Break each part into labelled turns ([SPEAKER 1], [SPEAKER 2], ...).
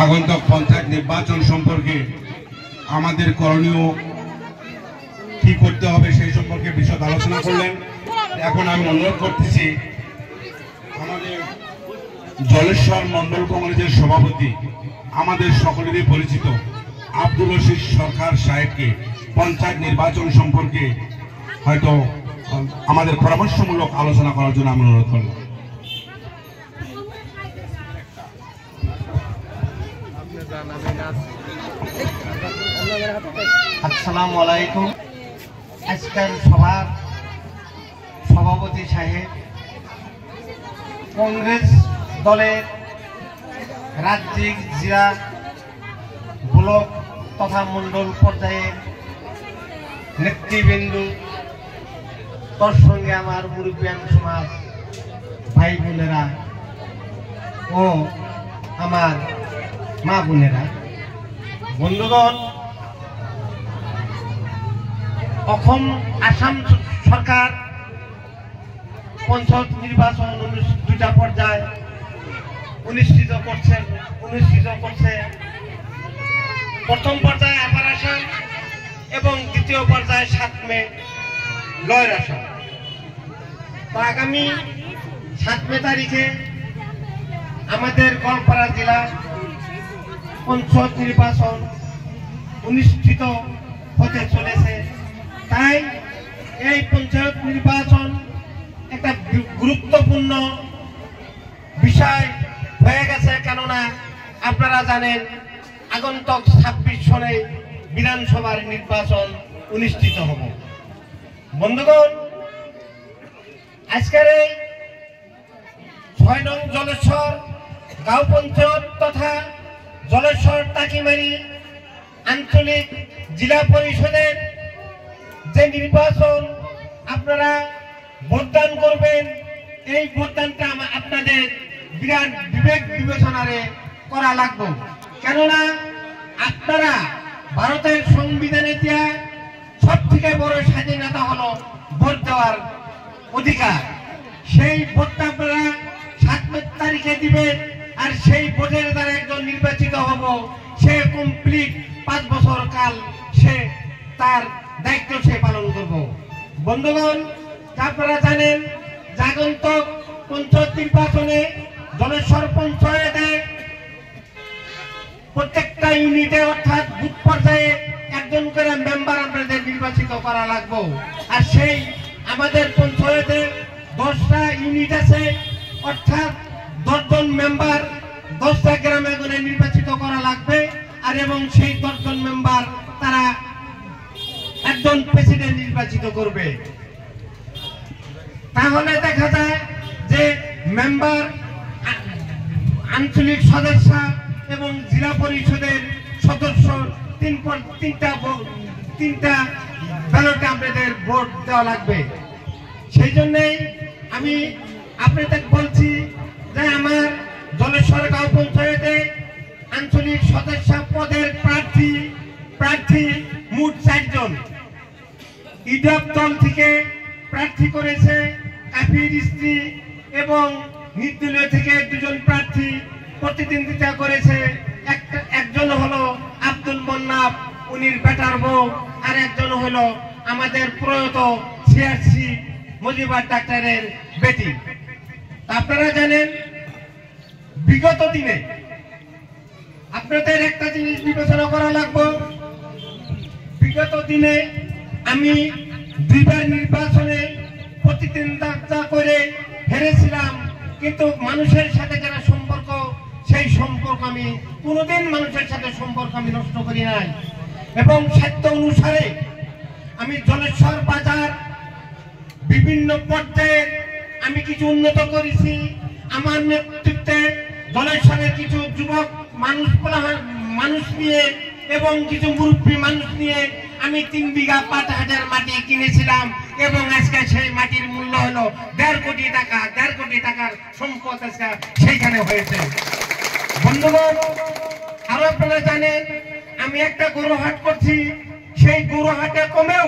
[SPEAKER 1] আগন্তুক পঞ্চায়েত নির্বাচন সম্পর্কে আমাদের করণীয় কি করতে হবে সেই সম্পর্কে বিশদ আলোচনা করলেন। এখন আমি অনুরোধ করতেছি আমাদের জলেশ্বর মন্ডল কংগ্রেসের সভাপতি, আমাদের সকলেরই পরিচিত আব্দুল রশিদ সরকার সাহেবকে পঞ্চায়েত নির্বাচন সম্পর্কে হয়তো আমাদের পরামর্শমূলক আলোচনা করার জন্য আমি অনুরোধ করলাম।
[SPEAKER 2] আসসালামু আলাইকুম। আজকের সভার সভাপতি সাহেব, কংগ্রেস দলের রাজ্যিক জেলা ব্লক তথা মন্ডল পর্যায়ের নেতৃবৃন্দ, তোর সঙ্গে আমার মুরব্বিয়ান সমাজ ভাই বোনেরা ও আমার মা বোনেরা, বন্ধুগণ, আসাম সরকার পঞ্চায়েত নির্বাচন 2টা পর্যায়ে অনুষ্ঠিত করছে। প্রথম পর্যায়ে আপার আসাম এবং দ্বিতীয় পর্যায়ে 7 মে লয়ের আসাম। তো আগামী 7 মে তারিখে আমাদের গোয়ালপাড়া জেলা পঞ্চায়েত নির্বাচন অনুষ্ঠিত হতে চলেছে। তাই এই পঞ্চায়েত নির্বাচন একটা গুরুত্বপূর্ণ বিষয় হয়ে গেছে, কেননা আপনারা জানেন আগন্তুক 26 সনে বিধানসভার নির্বাচন অনুষ্ঠিত হবে। বন্ধুগণ, আজকের এই 6 নং জলেশ্বর গাঁও পঞ্চায়েত তথা জলেশ্বর টাকিমারি আঞ্চলিক জেলা পরিষদের যে নির্বাচন আপনারা ভোটদান করবেন, এই ভোটদানটা আপনাদের বিরাট বিবেক বিবেচনারে করা লাগবে। কেননা আপনারা ভারতের সংবিধানে দেওয়া সব থেকে বড় স্বাধীনতা হলো ভোট দেওয়ার অধিকার। সেই ভোটটা আপনারা 7 তারিখে দিবেন, আর সেই ভোটের দ্বারা একজন নির্বাচিত হব, সে কমপ্লিট 5 বছর কাল সে তার দায়িত্ব সে পালন করব। বন্ধুগণ, আপনারা জানেন আগন্তুক পঞ্চায়েত নির্বাচনে জলেশ্বর পঞ্চায়েতে প্রত্যেকটা ইউনিটে অর্থাৎ বুথ পর্যায়ে একজন করে মেম্বার আপনাদের নির্বাচিত করা লাগবে। আর সেই আমাদের পঞ্চায়েতে 10টা ইউনিট আছে, অর্থাৎ 10 জন মেম্বার 10টা গ্রামে করে নির্বাচিত করা লাগবে। আর এবং সেই 10 জন মেম্বার তারা একজন প্রেসিডেন্ট নির্বাচিত করবে। তাহলে দেখা যায় যে মেম্বার, আঞ্চলিক সদস্য এবং জেলা পরিষদের সদস্য তিনটা ব্যালটে আপনাদের ভোট দেওয়া লাগবে। সেই জন্যই আমি আপনাদের বলছি যে আমার জলেশ্বর গাঁও পঞ্চায়েতে আঞ্চলিক সদস্য পদের প্রার্থী মোট 4 জন। ইডাপ দল থেকে প্রার্থী করেছে কাফির স্ত্রী এবং নির্দলীয় থেকে 2 জন প্রার্থী প্রতিদ্বন্দ্বিতা করেছে। একজন হলো আব্দুল মন্নাফ, উনির বেটার বউ, আর একজন হলো আমাদের প্রয়াত সিআরসি মুজিবার ডাক্তারের বেটি। আপনারা জানেন বিগত দিনে আপনাদের একটা জিনিস বিবেচনা করা লাগবে। বিগত দিনে আমি 2বার নির্বাচনে প্রতিদ্বন্দ্বিতা করে হেরেছিলাম, কিন্তু মানুষের সাথে যারা সম্পর্ক, সেই সম্পর্ক আমি কোনোদিন মানুষের সাথে সম্পর্ক আমি নষ্ট করি নাই। এবং সাধ্য অনুসারে আমি জলেশ্বর বাজার বিভিন্ন পর্যায়ে আমি কিছু উন্নত করেছি। আমার নেতৃত্বে জলেশ্বরের কিছু যুবক মানুষ নিয়ে এবং কিছু মুরব্বী মানুষ নিয়ে আমি 3 বিঘা 5,000 মাটি কিনেছিলাম, এবং আজকে সেই মাটির মূল্য হলো 1.5 কোটি টাকা। 1.5 কোটি টাকার সম্পদ আজকে সেইখানে হয়েছে। বন্ধুগণ, আরো আপনারা জানেন আমি একটা গরু হাট করছি, সেই গরু হাটে কমেও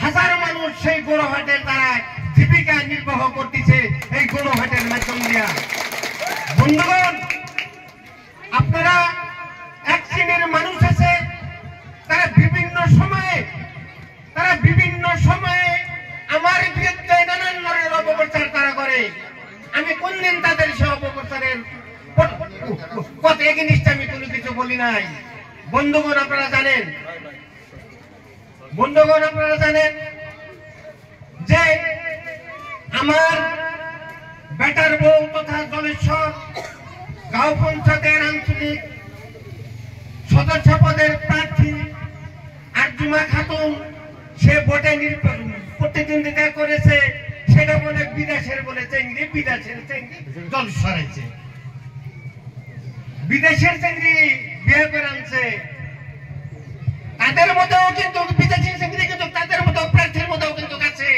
[SPEAKER 2] হাজার মানুষ সেই গরু হাটের দ্বারা জীবিকা নির্বাহ করতেছে এই গরু হাটের মাধ্যম দিয়া। বন্ধুগণ, জানেন তাদের সে অপপ্রচারের কত এগেনিস্ট আমি কোনো কিছু বলি নাই। বন্ধুগণ আপনারা জানেন যে আমার বেটার বউ তথা জলেশ্বর গাঁও পঞ্চায়েতের আঞ্চলিক সদস্য পদের প্রার্থী আরজুমা খাতুন সে ভোটে প্রতিদ্বন্দ্বিতা করেছে। সেটা বলে বিদেশের জলেশ্বর আছে, বিদেশের চেঙ্গি বিয়ে করে আনছে। তাদের মধ্যেও কিন্তু বিদেশি চেঙ্গি কিন্তু তাদের মতো প্রার্থীর মধ্যেও কিন্তু আছে।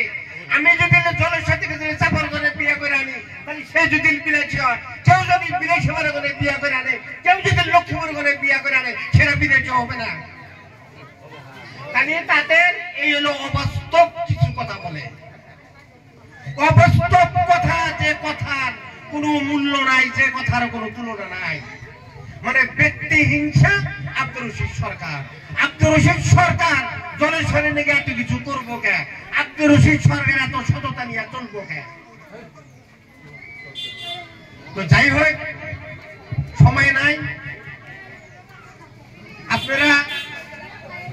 [SPEAKER 2] আমি যদি জলেশ্বর থেকে যদি চাপর করে বিয়ে করে আনি, তাহলে সে যদি বিদেশি হয়, কেউ যদি বিদেশি করে বিয়ে করে আনে, কেউ যদি লক্ষ্মীপুর করে বিয়ে করে আনে, সেটা বিদেশি হবে না। তাহলে তাদের এই হলো অবাস্তব কিছু কথা বলে, অবাস্তব কথা, যে কথার কোনো মূল্য নাই, যে কথার কোনো তুলনা নাই। মানে ব্যক্তি হিংসা। আব্দুর রশিদ সরকার জলেশ্বরের নাকি এত কিছু করবো কে? আব্দুর রশিদ সরকার এত সততা নিয়ে চলবো কে? তো যাই হোক, সময় নাই, আপনারা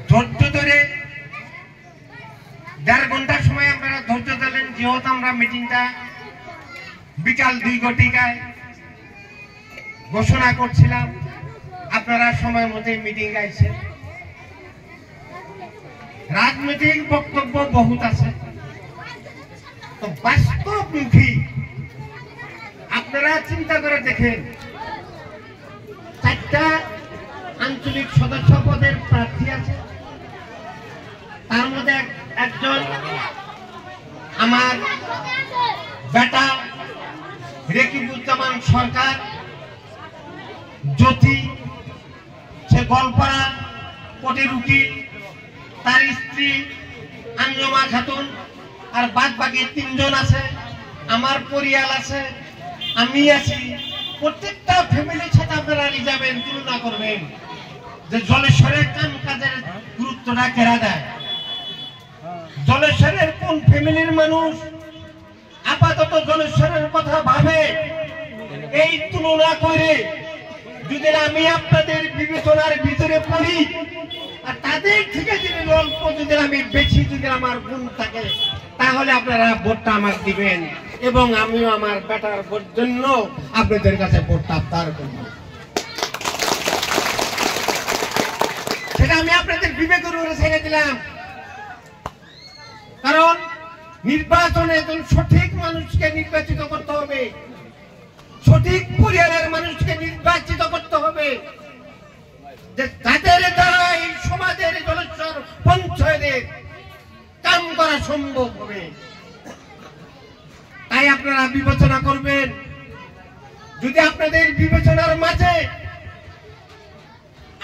[SPEAKER 2] ধৈর্য ধরে 1.5 ঘন্টার সময় আপনারা ধৈর্য ধরলেন। যেহেতু আমরা মিটিংটা বিকাল 2 ঘটিকায় ঘোষণা করছিলাম, আপনারা সময় মতো মিটিং আইছেন। রাজনৈতিক বক্তব্য বহুত আছে, তো বাস্তবমুখী আপনারা চিন্তা করে দেখেন। 4টা আঞ্চলিক সদস্য পদের প্রার্থী আছে, তার মধ্যে একজন আমার বেটা রেকিবুজ্জামান সরকার, জ্যোতি সে গোলপাড়া কোটির উকিল, তার স্ত্রী আঞ্জুমা খাতুন, আর বাদ বাকি 3 জন আছে। আমার পরিবার আছে, আমি আছি। প্রত্যেকটা ফ্যামিলির সাথে আপনারা যাবেন, তুলনা করবেন যে জলেশ্বরের কাম কাজের গুরুত্বটা কেরা দেয়, জলেশ্বরের কোন ফ্যামিলির মানুষ আপাতত জলেশ্বরের কথা ভাবে। এই তুলনা করে যদি আমি আপনাদের বিবেচনার ভিতরে পড়ি, আর তাদের থেকে যদি অল্প যদি আমি বেশি যদি আমার গুণ থাকে, তাহলে আপনারা ভোটটা আমাকে দিবেন, এবং আমিও আমার বেটার ভোট জন্য আপনাদের কাছে ভোটটা আবদার করব। সেটা আমি আপনাদের বিবেকের উপরে ছেড়ে দিলাম। কারণ নির্বাচনে একজন সঠিক মানুষকে নির্বাচিত করতে হবে, সঠিক পরিবারের মানুষকে নির্বাচিত করতে হবে, যে তাদের দ্বারা এই সমাজের জলেশ্বর পঞ্চায়েতের কাম করা সম্ভব হবে। তাই আপনারা বিবেচনা করবেন। যদি আপনাদের বিবেচনার মাঝে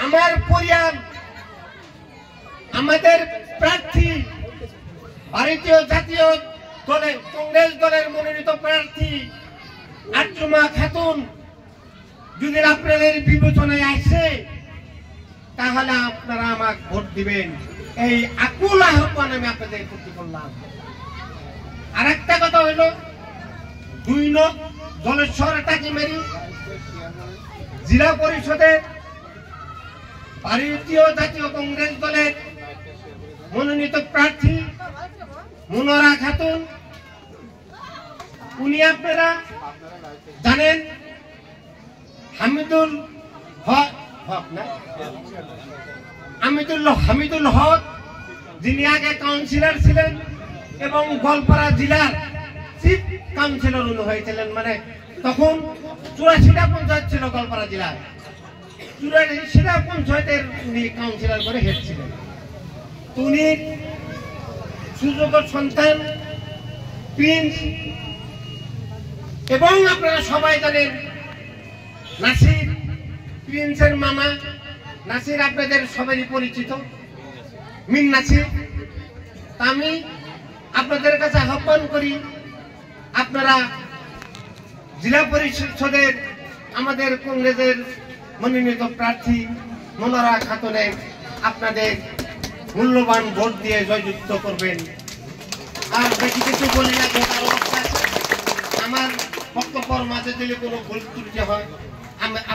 [SPEAKER 2] আমার পরিবার, আমাদের প্রার্থী ভারতীয় জাতীয় দলের কংগ্রেস দলের মনোনীত প্রার্থী আরজুমা খাতুন যদি আপনাদের বিবেচনায় আসে, তাহলে আপনারা আমাকে ভোট দিবেন। এই আকুল আহ্বান আমি আপনাদের প্রতি করলাম। আর একটা কথা হইল, 2 নং জলেশ্বর টাকিমারি জেলা পরিষদের ভারতীয় জাতীয় কংগ্রেস দলের মনোনীত প্রার্থী মুনরা খাতুন, উনি আপনারা জানেন হামিদুল হক, যিনি আগে কাউন্সিলর ছিলেন এবং গোলপাড়া জেলার চিফ কাউন্সিলর উনি হয়েছিলেন। মানে তখন 84টা পঞ্চায়েত ছিল গোলপাড়া জেলার, 84টা পঞ্চায়েতের উনি কাউন্সিলর করে হেড ছিলেন। উনি সুযোগ্য সন্তান প্রিন্স, এবং আপনারা সবাই জানেন নাসির প্রিন্সের মামা। নাসির আপনাদের সবারই পরিচিত, মিন নাসির। আমি আপনাদের কাছে আহ্বান করি, আপনারা জেলা পরিষদের আমাদের কংগ্রেসের মনোনীত প্রার্থী মুনরা খাতুনের আপনাদের মূল্যবান ভোট দিয়ে জয়যুক্ত করবেন। আর বেশি কিছু বলি না, আমার বক্তব্যের মাঝে যদি কোনো ভুল ত্রুটি হয়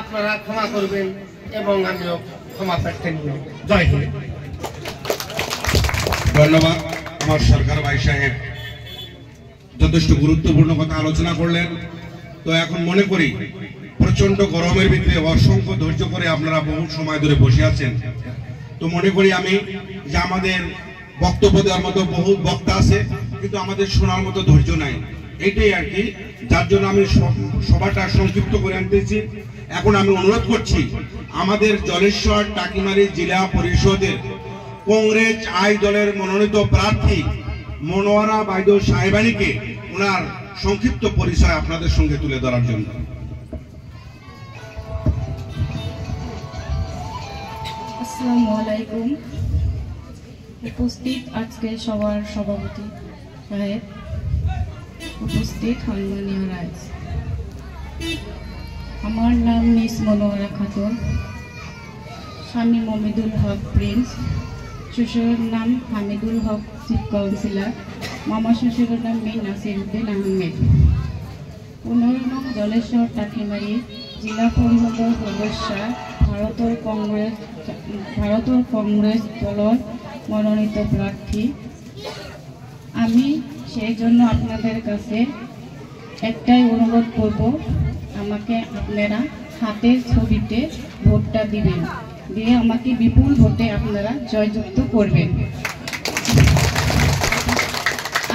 [SPEAKER 2] আপনারা ক্ষমা করবেন এবং আমিও ক্ষমা প্রার্থী নিব। জয় হিন্দ।
[SPEAKER 1] ধন্যবাদ। আমার সরকার ভাই সাহেব যথেষ্ট গুরুত্বপূর্ণ কথা আলোচনা করলেন। তো এখন মনে করি প্রচন্ড গরমের ভিতরে অসংখ্য ধৈর্য করে আপনারা বহু সময় ধরে বসে আছেন। তো মনে করি আমি যে আমাদের বক্তব্য দেওয়ার মতো বহু বক্তা আছে, কিন্তু আমাদের শোনার মতো ধৈর্য নাই, এইটাই আর কি, যার জন্য আমি সভাটা সংক্ষিপ্ত করে আনতেছি। এখন আমি অনুরোধ করছি আমাদের জলেশ্বর টাকিমারি জেলা পরিষদের কংগ্রেস আই দলের মনোনীত প্রার্থী মনোয়ারা বাইদো সাহেবানীকে ওনার সংক্ষিপ্ত পরিচয় আপনাদের সঙ্গে তুলে ধরার জন্য।
[SPEAKER 3] আসসালামু আলাইকুম। উপস্থিত আজকে সবার সভাপতি সাহেব, উপস্থিত সম্মানীয় রাজ, আমার নাম মিস মনোয়ারা খাতুন, স্বামী মমিদুল হক প্রিন্স, শ্বশুরের নাম হামিদুল হক চিফ কাউন্সিলর, মামা শ্বশুরের নাম মীর নাসিরউদ্দিন আহমেদ, 15 নং জলেশ্বর টাকিমারি জিলা পরিষদৰ সদস্য, ভারতের কংগ্রেস দলের মনোনীত প্রার্থী। আমি সেই জন্য আপনাদের কাছে একটাই অনুরোধ করব, আমাকে আপনারা হাতের ছবিতে ভোটটা দিবেন, দিয়ে আমাকে বিপুল ভোটে আপনারা জয়যুক্ত করবেন।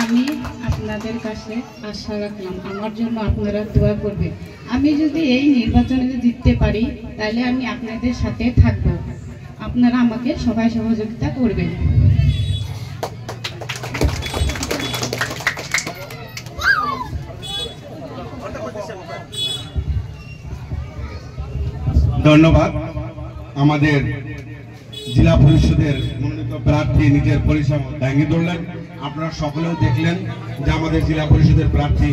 [SPEAKER 3] আমি আপনাদের কাছে আশা রাখলাম, আমার জন্য আপনারা দোয়া করবেন। আমি যদি এই নির্বাচনে জিততে পারি তাহলে আমি আপনাদের সাথে থাকব, আপনারা আমাকে সবাই সহযোগিতা করবেন।
[SPEAKER 1] ধন্যবাদ। আমাদের জেলা পরিষদের মনোনীত প্রার্থী নিজের পরিচয় দাঙ্গি ধরলেন। আপনারা সকলেও দেখলেন যে আমাদের জেলা পরিষদের প্রার্থী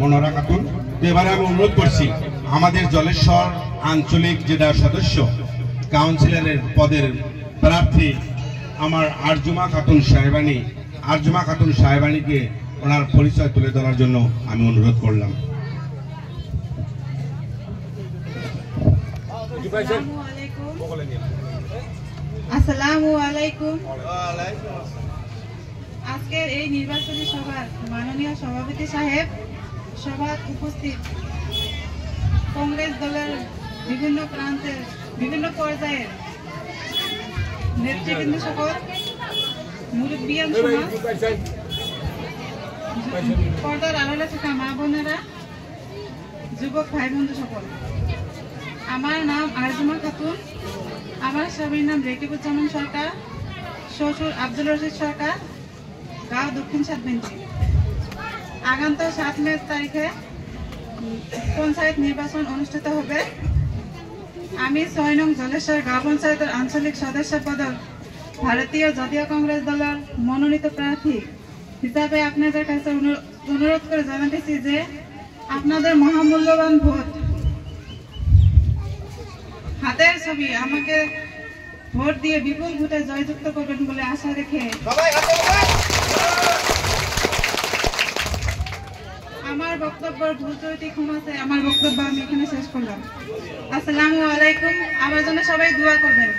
[SPEAKER 1] মনোয়ারা খাতুন। তো এবারে আমি অনুরোধ করছি আমাদের জলেশ্বর আঞ্চলিক জেলা সদস্য কাউন্সিলরের পদের প্রার্থী আমার আরজুমা খাতুন সাহেবানীকে ওনার পরিচয় তুলে ধরার জন্য আমি অনুরোধ করলাম।
[SPEAKER 4] আসসালামু আলাইকুম। আজকের এই নির্বাচনী সভার মাননীয় সভাপতি সাহেব, সভায় উপস্থিত কংগ্রেস দলের বিভিন্ন প্রান্তের বিভিন্ন পর্যায়ের নেতৃবৃন্দ সকল, মুরব্বিয়ান সমাজ, পর্দার আড়ালে থাকা মা বোনেরা, যুবক ভাই বন্ধু সকল, আমার নাম আরজুমা খাতুন, আমার স্বামীর নাম রেকিবুজ্জামান সরকার, শ্বশুর আব্দুল রশিদ সরকার, গাঁও দক্ষিণ 7 বেঞ্চি। আগামী 7 মে তারিখে পঞ্চায়েত নির্বাচন অনুষ্ঠিত হবে। আমি 6 নং জলেশ্বর গাঁও পঞ্চায়েতের আঞ্চলিক সদস্য পদে ভারতীয় জাতীয় কংগ্রেস দলের মনোনীত প্রার্থী হিসাবে আপনাদের কাছে অনুরোধ করে জানাতেছি যে আপনাদের মহামূল্যবান ভোট, হাতের ছবি আমাকে ভোট দিয়ে বিপুল ভোটে জয়যুক্ত করবেন বলে আশা রেখে আমার বক্তব্যের ভুল ত্রুটি ক্ষমা চেয়ে আমার বক্তব্য আমি এখানে শেষ করলাম। আসসালামু আলাইকুম। আমার জন্য সবাই দোয়া করবেন।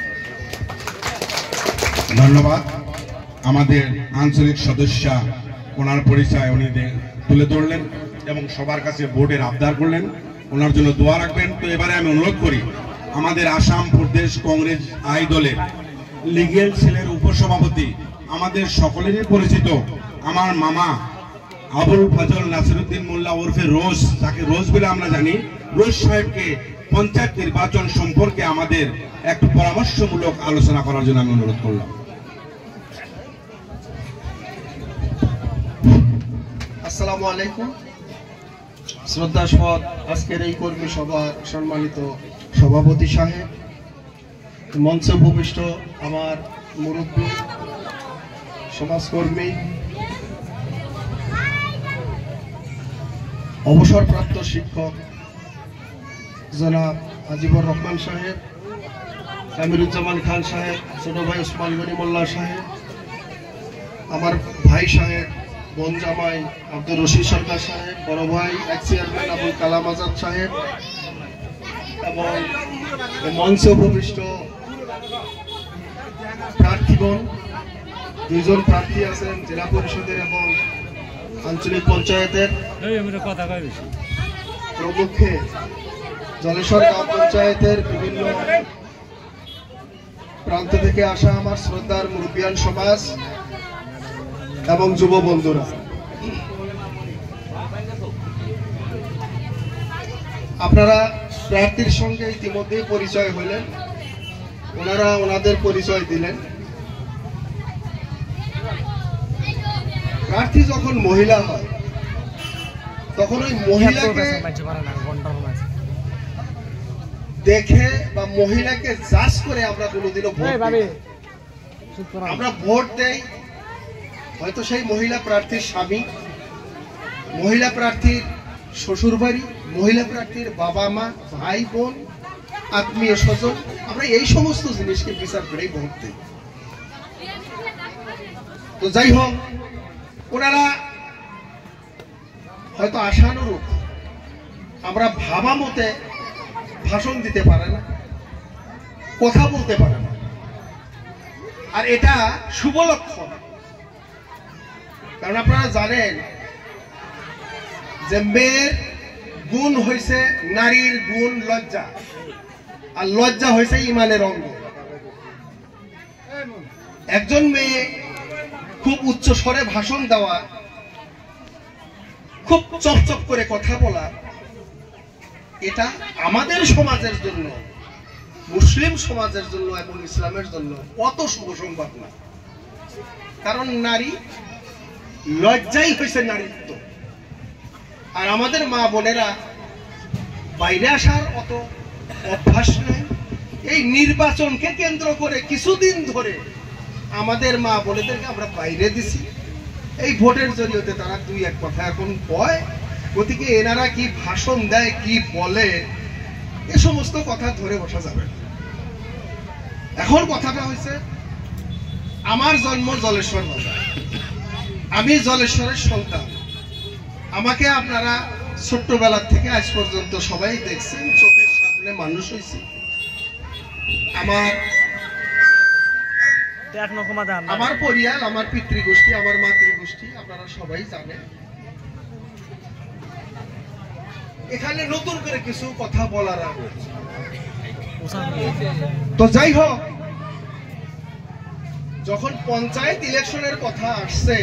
[SPEAKER 1] ধন্যবাদ। আমাদের আঞ্চলিক সদস্য ওনার পরিচয় উনি তুলে ধরলেন এবং সবার কাছে ভোটের আবদার করলেন, ওনার জন্য দোয়া রাখবেন। তো এবারে আমি অনুরোধ করি আমাদের আসাম প্রদেশ কংগ্রেস আই দলের লিগেল সেলের উপসভাপতি, আমাদের সকলেরই পরিচিত আমার মামা আবুল ফজল নাসিরউদ্দিন মোল্লা ওরফে রোজ, তাকে রোজ বলে আমরা জানি, রোজ সাহেবকে পঞ্চায়েত নির্বাচন সম্পর্কে আমাদের একটু পরামর্শমূলক আলোচনা করার জন্য আমি অনুরোধ করলাম।
[SPEAKER 5] আসসালামু আলাইকুম। শ্রদ্ধাস্পদ আজকের এই কর্মী সভার সম্মানিত সভাপতি সাহেব, মঞ্চে উপবিষ্ট আমার মুরব্বী সমাজকর্মী, অবসরপ্রাপ্ত শিক্ষক জনাব আজিবুর রহমান সাহেব, আমিরুজ্জামান খান সাহেব, ছোট ভাই ওসমান গনি মোল্লা সাহেব, আমার ভাই সাহেব বোন জামাই আব্দুর রশিদ সরকার সাহেব, বড় ভাই এক্স চেয়ারম্যান আবুল কালাম আজাদ সাহেব এবং মঞ্চে উপবিষ্ট প্রার্থীগণ, দুইজন প্রার্থী আছেন জেলা পরিষদের এবং আঞ্চলিক পঞ্চায়েতের প্রমুখে, জলেশ্বর গ্রাম পঞ্চায়েতের বিভিন্ন প্রান্ত থেকে আসা আমার শ্রদ্ধার মুরব্বিয়ান সমাজ এবং যুব বন্ধুরা, আপনারা প্রার্থীর সঙ্গে ইতিমধ্যে পরিচয় হলেন, ওনারা ওনাদের পরিচয় দিলেন। প্রার্থী যখন মহিলা হয় তখন ওই মহিলাকে দেখে বা মহিলাকে জাজ করে আমরা কোনোদিনও ভোট দিই। আমরা ভোট দেই হয়তো সেই মহিলা প্রার্থীর স্বামী, মহিলা প্রার্থীর শ্বশুর বাড়ি, মহিলা প্রার্থীর বাবা মা, ভাই বোন, আত্মীয় স্বজন, আমরা এই সমস্ত জিনিসকে বিচার করেই ভোট দিই। তো যাই হোক, ওনারা হয়তো আশানুরূপ আমরা ভাবা মতে ভাষণ দিতে পারে না, কথা বলতে পারে না, আর এটা শুভ লক্ষণ। কারণ আপনারা জানেন যে মেয়ের গুণ হয়েছে নারীর গুণ লজ্জা, আর লজ্জা হয়েছে ইমানের অঙ্গ। একজন মেয়ে খুব উচ্চ স্বরে ভাষণ দেওয়া, খুব চকচক করে কথা বলা, এটা আমাদের সমাজের জন্য, মুসলিম সমাজের জন্য এবং ইসলামের জন্য অত শুভ সংবাদ না। কারণ নারী লজ্জাই হয়েছে নারীত্ব। আর আমাদের মা বোনেরা বাইরে আসার অত অভ্যাস নেই। এই নির্বাচনকে কেন্দ্র করে কিছুদিন ধরে আমাদের মা বোনেদেরকে আমরা বাইরে দিছি। এই ভোটের জরিয়তে তারা দুই এক কথা এখন কয়, গতিকে এনারা কি ভাষণ দেয়, কি বলে, এ সমস্ত কথা ধরে বসা যাবে না। এখন কথাটা হয়েছে, আমার জন্ম জলেশ্বর বাজার, আমি জলেশ্বরের সন্তান। আমাকে আপনারা ছোট্টবেলা থেকে আজ পর্যন্ত সবাই দেখছেন, চোখের সামনে মানুষ হয়েছে। আমার পরিবার, আমার পিতৃগোষ্ঠী, আমার মাতৃগোষ্ঠী আপনারা সবাই জানেন। এখানে নতুন করে কিছু কথা বলার আছে। তো যাই হোক, যখন পঞ্চায়েত ইলেকশনের কথা আসছে,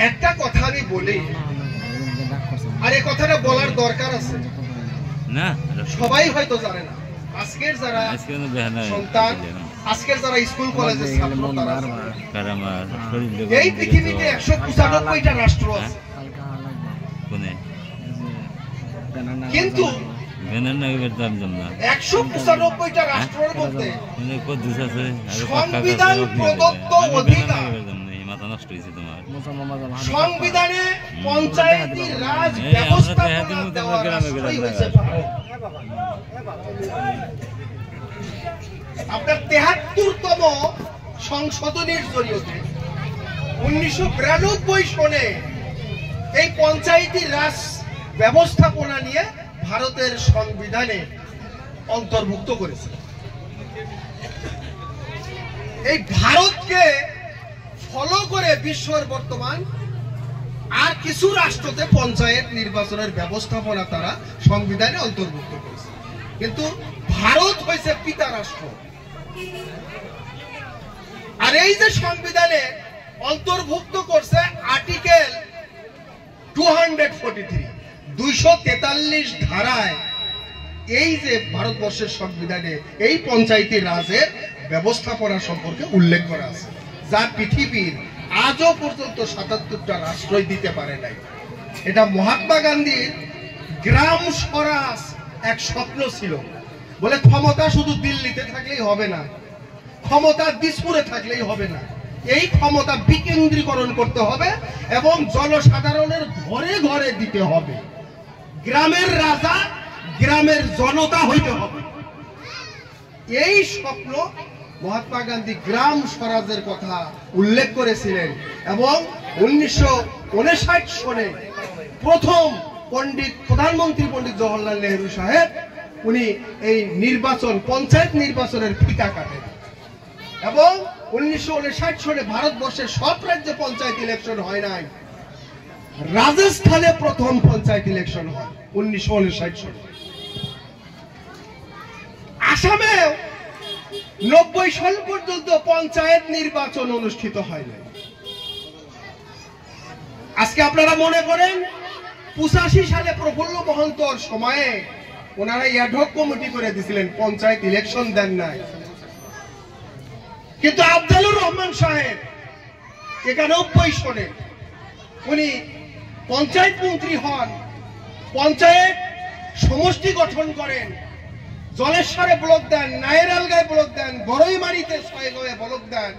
[SPEAKER 5] একটা কথা আমি বলি, আর এই কথাটা বলার দরকার আছে। না সবাই হয়তো জানে না। আজকের যারা সন্তান, আজকের যারা স্কুল কলেজের ছাত্র, এই পৃথিবীতে 195টা রাষ্ট্র আছে, কিন্তু 195টা রাষ্ট্রের মধ্যে সংবিধান প্রদত্ত অধিকার, সংবিধানে পঞ্চায়েতি রাজ ব্যবস্থাপনা দেওয়ার রাষ্ট্রই হয়েছে ভারত। আপনার 73তম সংশোধনীর জরিয়তে 1992 সনে এই পঞ্চায়েতি রাজ ব্যবস্থাপনা নিয়ে ভারতের সংবিধানে অন্তর্ভুক্ত করেছে। এই ভারতকে ফলো করে বিশ্বের বর্তমান আর কিছু রাষ্ট্রতে পঞ্চায়েত নির্বাচনের ব্যবস্থাপনা তারা সংবিধানে অন্তর্ভুক্ত করেছে, কিন্তু ভারত হয়েছে পিতা রাষ্ট্র। আর এই যে সংবিধানে অন্তর্ভুক্ত করছে আর্টিকেল 243, 243 ধারায়, এই যে ভারতবর্ষের সংবিধানে এই পঞ্চায়েতি রাজের ব্যবস্থাপনা সম্পর্কে উল্লেখ করা আছে, যা পৃথিবীর আজও পর্যন্ত 77টা রাষ্ট্রই দিতে পারে নাই। এটা মহাত্মা গান্ধীর গ্রাম স্বরাজ এক স্বপ্ন ছিল। বলে ক্ষমতা শুধু দিল্লিতে থাকলেই হবে না, ক্ষমতা দিসপুরে থাকলেই হবে না, এই ক্ষমতা বিকেন্দ্রীকরণ করতে হবে এবং জনসাধারণের ঘরে ঘরে দিতে হবে। গ্রামের রাজা গ্রামের জনতা হইতে হবে। এই স্বপ্ন মহাত্মা গান্ধী গ্রাম স্বরাজের কথা উল্লেখ করেছিলেন এবং 1959 সনে প্রথম প্রধানমন্ত্রী পণ্ডিত জওহরলাল নেহরু সাহেব উনি এই নির্বাচন, পঞ্চায়েত নির্বাচনের ফিতা কাটেন এবং 1959 সনে ভারতবর্ষের সব রাজ্যে পঞ্চায়েত ইলেকশন হয় নাই, রাজস্থানে প্রথম পঞ্চায়েত ইলেকশন হয় 1959 সনে। আসামে 90 সাল পর্যন্ত পঞ্চায়েত নির্বাচন অনুষ্ঠিত হয় নাই। আজকে আপনারা মনে করেন 85 সালে প্রফুল্ল মহন্তর সময়ে ওনারা অ্যাডহক কমিটি করে দিয়েছিলেন, পঞ্চায়েত ইলেকশন দেন নাই। কিন্তু আফজালুর রহমান সাহেব 91 সনে উনি পঞ্চায়েত মন্ত্রী হন, পঞ্চায়েত সমষ্টি গঠন করেন, জলেশ্বরে ব্লক দেন, নায়েরালগায় ব্লক দেন, বড়ইমারিতে 6 ব্লক দেন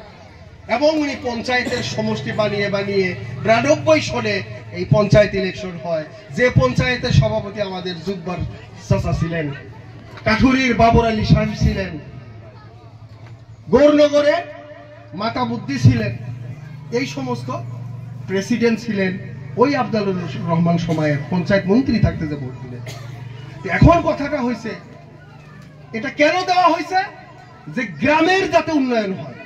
[SPEAKER 5] এবং উনি পঞ্চায়েতের সমষ্টি বানিয়ে 92 সনে এই পঞ্চায়েত ইলেকশন হয়। যে পঞ্চায়েতের সভাপতি আমাদের জুব্বার চাচা ছিলেন, কাঠুরির বাবর আলী সাহেব ছিলেন, গৌরনগরে মাতাবুদ্দি ছিলেন, এই সমস্ত প্রেসিডেন্ট ছিলেন ওই আফজালুর রহমান সময়ে পঞ্চায়েত মন্ত্রী থাকতে যে ভোট দিলেন। এখন কথাটা হয়েছে, এটা কেন দেওয়া হয়েছে? যে গ্রামের যাতে উন্নয়ন হয়।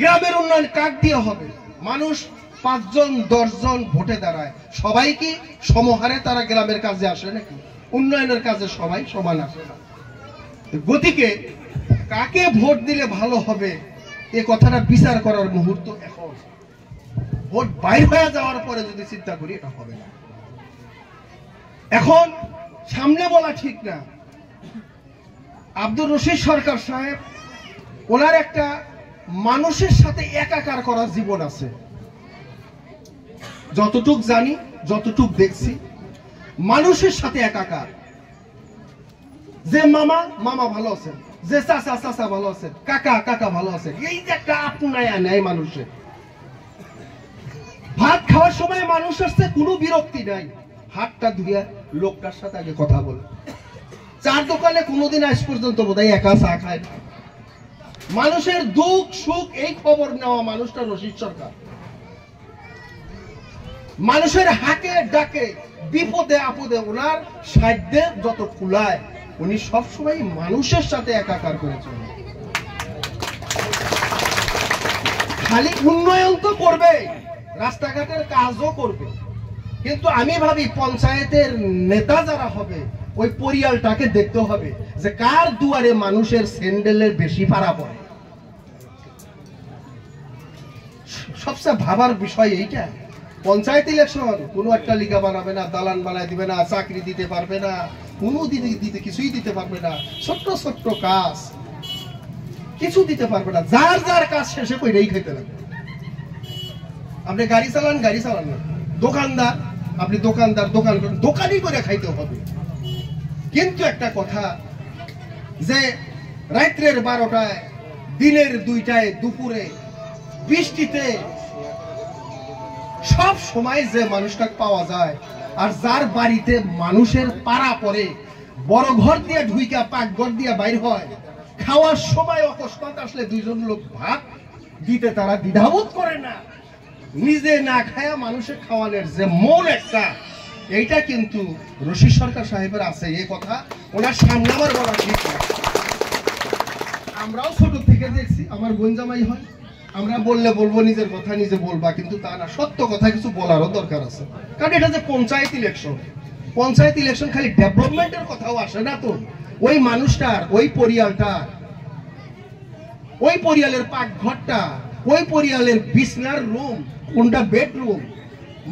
[SPEAKER 5] গ্রামের উন্নয়ন কাক দিয়ে হবে? মানুষ 5 জন 10 জন ভোটে দাঁড়ায়, সবাই কি সমহারে তারা গ্রামের কাজে আসে নাকি? উন্নয়নের কাজে সবাই সমান আসে না। গতিকে কাকে ভোট দিলে ভালো হবে এ কথাটা বিচার করার মুহূর্ত এখন। ভোট বাইর হয়ে যাওয়ার পরে যদি চিন্তা করি এটা হবে না। এখন সামনে বলা ঠিক না। আব্দুর রশিদ সরকার সাহেব ওনার একটা মানুষের সাথে একাকার করা জীবন আছে, যতটুক জানি, যতটুক দেখছি, মানুষের সাথে একাকার। যে মামা মামা ভালো আছেন, যে চাচা চাচা ভালো আছেন, কাকা কাকা ভালো আছেন, এই যে একটা আপনায়া নেয় মানুষের। ভাত খাওয়ার সময় মানুষের সাথে কোনো বিরক্তি নাই, হাতটা ধুয়ে লোকটার সাথে আগে কথা বলে। চার দোকানে কোনোদিন আজ পর্যন্ত বোধহয় একা চা খায় না। মানুষের দুঃখ সুখ এই খবর নেওয়া মানুষটা রশিদ সরকার। মানুষের হাকে ডাকে, বিপদে আপদে ওনার সাধ্যে যত কুলায় উনি সবসময় মানুষের সাথে একাকার করেছেন। খালি উন্নয়ন তো করবে, রাস্তাঘাটের কাজও করবে, কিন্তু আমি ভাবি পঞ্চায়েতের নেতা যারা হবে ওই পরিয়ালটাকে দেখতে হবে যে কার দুয়ারে মানুষের স্যান্ডেলের বেশি ভাড়া পড়ে। সবচেয়ে ভাবার বিষয় এইটা। পঞ্চায়েত ইলেকশন কোনো একটা লিগা বানাবে না, দালান বানায় দিবে না, চাকরি দিতে পারবে না, কোনো দিতে কিছুই দিতে পারবে না, ছোট্ট ছোট্ট কাজ কিছু দিতে পারবে না। যার যার কাজ শেষে কইরেই খেতে লাগবে। আপনি গাড়ি চালান না, দোকানদার আপনি দোকানদার দোকান করেন, দোকানই করে খাইতে হবে। কিন্তু একটা কথা, যে রাত্রের 12টায়, দিনের 2টায়, দুপুরে, বৃষ্টিতে সব সময় যে মানুষটা পাওয়া যায়, আর যার বাড়িতে মানুষের পাড়া পড়ে, বড় ঘর দিয়ে ঢুইকা পাক ঘর দিয়ে বাইর হয়, খাওয়ার সময় অকস্মাৎ আসলে 2 জন লোক ভাত দিতে তারা দ্বিধাবোধ করে না, নিজে না খায়া মানুষের খাওয়ানোর যে মন একটা, এইটা কিন্তু রশিদ সরকার সাহেবের আছে। এই কথা ওনার সামনে আমার বলা ঠিক না। আমরাও ছোট থেকে দেখছি, আমার বোন জামাই হয়, আমরা বললে বলবো, নিজের কথা নিজে বলবা, কিন্তু তা না, সত্য কথা কিছু বলারও দরকার আছে। কারণ এটা যে পঞ্চায়েত ইলেকশন খালি ডেভেলপমেন্টের কথাও আসে না তো। ওই মানুষটার, ওই পরিয়ালটার, ওই পরিয়ালের পাকঘরটা, ওই পরিয়ালের বিছনার রুম কোনটা বেডরুম,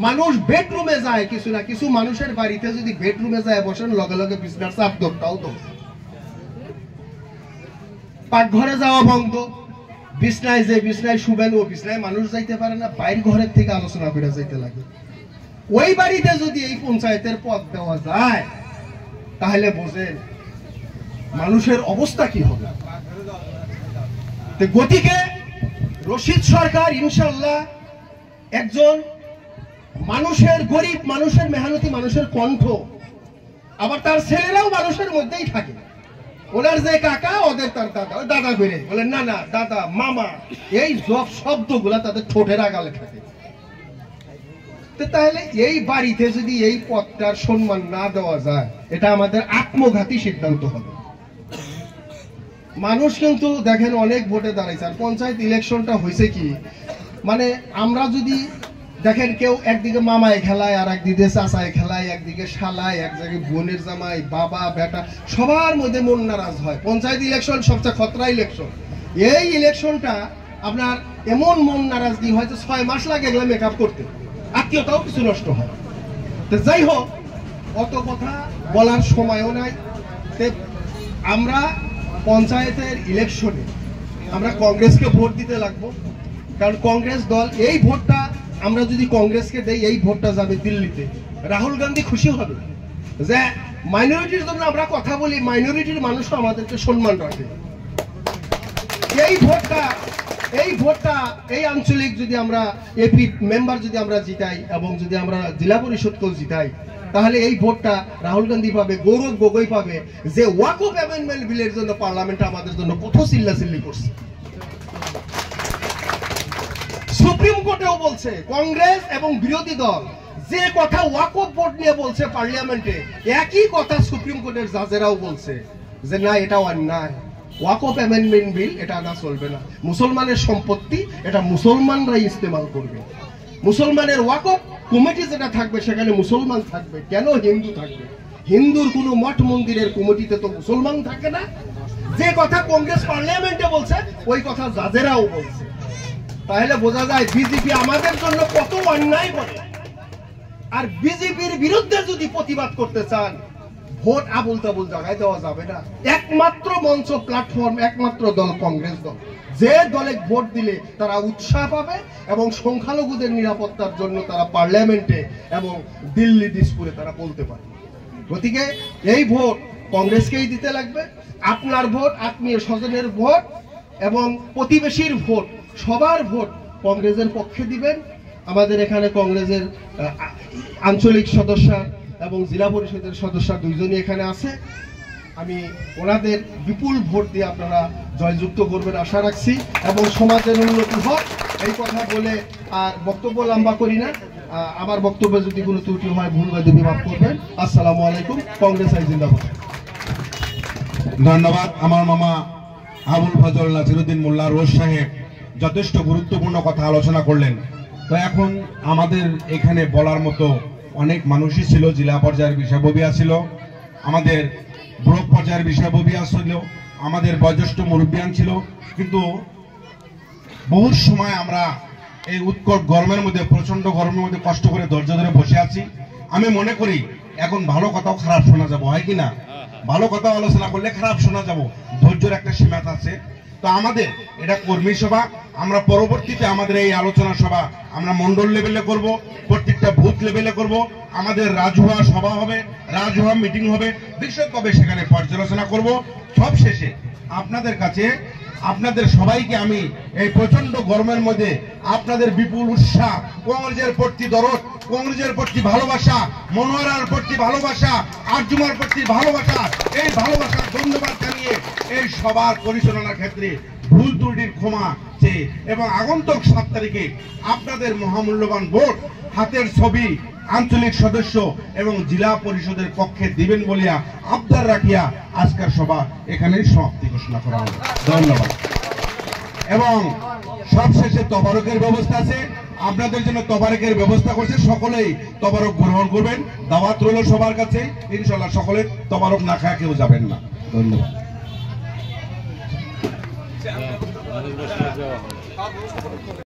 [SPEAKER 5] মানুষ বেডরুমে যায় কিছু না কিছু, মানুষের বাড়িতে যদি বেডরুমে যায় বসেন, লগে লগে বিছনার চাপ দরটাও তো। পাকঘরে যাওয়া বন্ধ, বিছনায় যে বিছনায় শুবেন ও বিছনায় মানুষ যাইতে পারে না, বাইরের ঘরের থেকে আলোচনা করে যাইতে লাগে। ওই বাড়িতে যদি এই পঞ্চায়েতের পদ দেওয়া যায় তাহলে বোঝেন মানুষের অবস্থা কি হবে। গতিকে রশিদ সরকার ইনশাআল্লাহ একজন মানুষের, গরিব মানুষের, মেহনতি মানুষের কণ্ঠ। আবার তার ছেলেরাও মানুষের মধ্যেই থাকে। ওনার যে কাকা, ওদের তার দাদা, দাদা করে বলেন না না, দাদা মামা, এই সব শব্দগুলা তাদের ঠোঁটের আগালে থাকে। তাহলে এই বাড়িতে যদি এই পদটার সম্মান না দেওয়া যায়, এটা আমাদের আত্মঘাতী সিদ্ধান্ত হবে। মানুষ কিন্তু দেখেন অনেক ভোটে দাঁড়াইছে। আর পঞ্চায়েত ইলেকশনটা হয়েছে কি, মানে আমরা যদি দেখেন কেউ একদিকে মামায় খেলায়, আর একদিকে চাচায় খেলায়, একদিকে শালায়, এক জায়গায় বোনের জামাই, বাবা বেটা, সবার মধ্যে মন নারাজ হয়। পঞ্চায়েত ইলেকশন সবচেয়ে খতরা ইলেকশন। এই ইলেকশনটা আপনার এমন মন নারাজগি হয় যে 6 মাস লাগে এগুলো মেকআপ করতে, আত্মীয়তাও কিছু নষ্ট হয়। তো যাই হোক, অত কথা বলার সময়ও নাই। আমরা পঞ্চায়েতের ইলেকশনে আমরা কংগ্রেসকে ভোট দিতে লাগবো, কারণ কংগ্রেস দল, এই ভোটটা আমরা যদি কংগ্রেসকে দেই, এই ভোটটা যাবে দিল্লিতে। রাহুল গান্ধী খুশি হবে যে মাইনরিটির জন্য আমরা কথা বলি, মাইনরিটির মানুষও আমাদেরকে সম্মান রাখে। এই ভোটটা এই আঞ্চলিক যদি আমরা এপি মেম্বার যদি আমরা জিতাই এবং যদি আমরা জেলা পরিষদকেও জিতাই, তাহলে এই ভোটটা রাহুল গান্ধী পাবে, গৌরব গগৈ পাবে, যে ওয়াকফ অ্যামেন্ডমেন্ট বিলের জন্য পার্লামেন্টে আমাদের জন্য কত চিল্লাচিল্লি করছে। সুপ্রিম কোর্টেও বলছে কংগ্রেস এবং বিরোধী দল যে কথা ওয়াকফ বোর্ড নিয়ে বলছে পার্লামেন্টে, একই কথা সুপ্রিম কোর্টের জাজেরাও বলছে যে না, এটা অন্যায়, ওয়াকফ অ্যামেন্ডমেন্ট বিল এটা না, চলবে না। মুসলমানের সম্পত্তি, এটা মুসলমানরাই ইস্তেমাল করবে। মুসলমানের ওয়াকফ কমিটি যেটা থাকবে সেখানে মুসলমান থাকবে, কেন হিন্দু থাকবে? হিন্দুর কোনো মঠ মন্দিরের কমিটিতে তো মুসলমান থাকে না। যে কথা কংগ্রেস পার্লামেন্টে বলছে ওই কথা জাজেরাও বলছে। তাহলে বোঝা যায় বিজেপি আমাদের জন্য কত অন্যায় করে। আর বিজেপির বিরুদ্ধে যদি প্রতিবাদ করতে চান, ভোট আবুল তাবুল জায়গায় দেওয়া যাবে না। একমাত্র মঞ্চ, প্ল্যাটফর্ম, একমাত্র দল কংগ্রেস দল। যে দলে ভোট দিলে তারা উৎসাহ পাবে এবং সংখ্যালঘুদের নিরাপত্তার জন্য তারা পার্লামেন্টে এবং দিল্লি দিসপুরে তারা বলতে পারে। গতিকে এই ভোট কংগ্রেসকেই দিতে লাগবে। আপনার ভোট, আত্মীয় স্বজনের ভোট এবং প্রতিবেশীর ভোট, সবার ভোট কংগ্রেসের পক্ষে দিবেন। আমাদের এখানে কংগ্রেসের আঞ্চলিক সদস্য এবং জেলা পরিষদের সদস্য দুইজনই এখানে আছে। আমি ওনাদের বিপুল ভোট দিয়ে আপনারা জয়যুক্ত করবেন আশা রাখছি এবং সমাজের উন্নতি হোক। এই কথা বলে আর বক্তব্য লম্বা করি না। আমার বক্তব্যে যদি কোনো ত্রুটি হয়, ভুল হয় মাফ করবেন। আসসালামু আলাইকুম। কংগ্রেস জিন্দাবাদ।
[SPEAKER 1] ধন্যবাদ। আমার মামা আবুল ফজল নাসিরউদ্দিন মোল্লা রোজ সাহেব যথেষ্ট গুরুত্বপূর্ণ কথা আলোচনা করলেন। তো এখন আমাদের এখানে বলার মতো অনেক মানুষই ছিল। জেলা পর্যায়ের বিষয়ববীয়া ছিল, আমাদের ব্লক পর্যায়ের বিষয়ববীয়া ছিল, আমাদের বয়োজ্যেষ্ঠ মুরব্বিয়ান ছিল। কিন্তু বহু সময় আমরা এই উৎকট গরমের মধ্যে, প্রচন্ড গরমের মধ্যে কষ্ট করে ধৈর্য ধরে বসে আছি। আমি মনে করি এখন ভালো কথাও খারাপ শোনা যাবো, হয় কি না? ভালো কথা আলোচনা করলে খারাপ শোনা যাবো, ধৈর্যের একটা সীমা আছে। তো আমাদের এটা কর্মী সভা, আমরা পরবর্তীতে আমাদের এই আলোচনা সভা আমরা মন্ডল লেভেলে করব, প্রত্যেকটা বুথ লেভেলে করব। আমাদের রাজহুয়া সভা হবে, রাজহুয়া মিটিং হবে, বিশদভাবে সেখানে পর্যালোচনা করব। সব শেষে আপনাদের কাছে, আপনাদের সবাইকে আমি এই প্রচন্ড গরমের মধ্যে আপনাদের বিপুল উৎসাহ, কংগ্রেসের প্রতি দরদ, কংগ্রেসের প্রতি ভালোবাসা, মনোয়ারার প্রতি ভালোবাসা, আরজুমার প্রতি ভালোবাসা, এই ভালোবাসার ধন্যবাদ জানিয়ে এই সবার পরিচালনার ক্ষেত্রে ভুল ত্রুটির ক্ষমা চেয়ে এবং আগন্তুক 7 তারিখে আপনাদের মহামূল্যবান ভোট হাতের ছবি আঞ্চলিক সদস্য এবং জেলা পরিষদের পক্ষে দিবেন বলিয়া আবদার রাখিয়া আজকের সভা এখানেই সমাপ্তি ঘোষণা করা হলো। ধন্যবাদ। এবং সবশেষে তবারকের ব্যবস্থা আছে, আপনাদের জন্য তবারকের ব্যবস্থা করছে, সকলেই তবারক গ্রহণ করবেন। দাওয়াত রইল সবার কাছে, ইনশাআল্লাহ সকলে তবারক না খায় কেউ যাবেন না। ধন্যবাদ।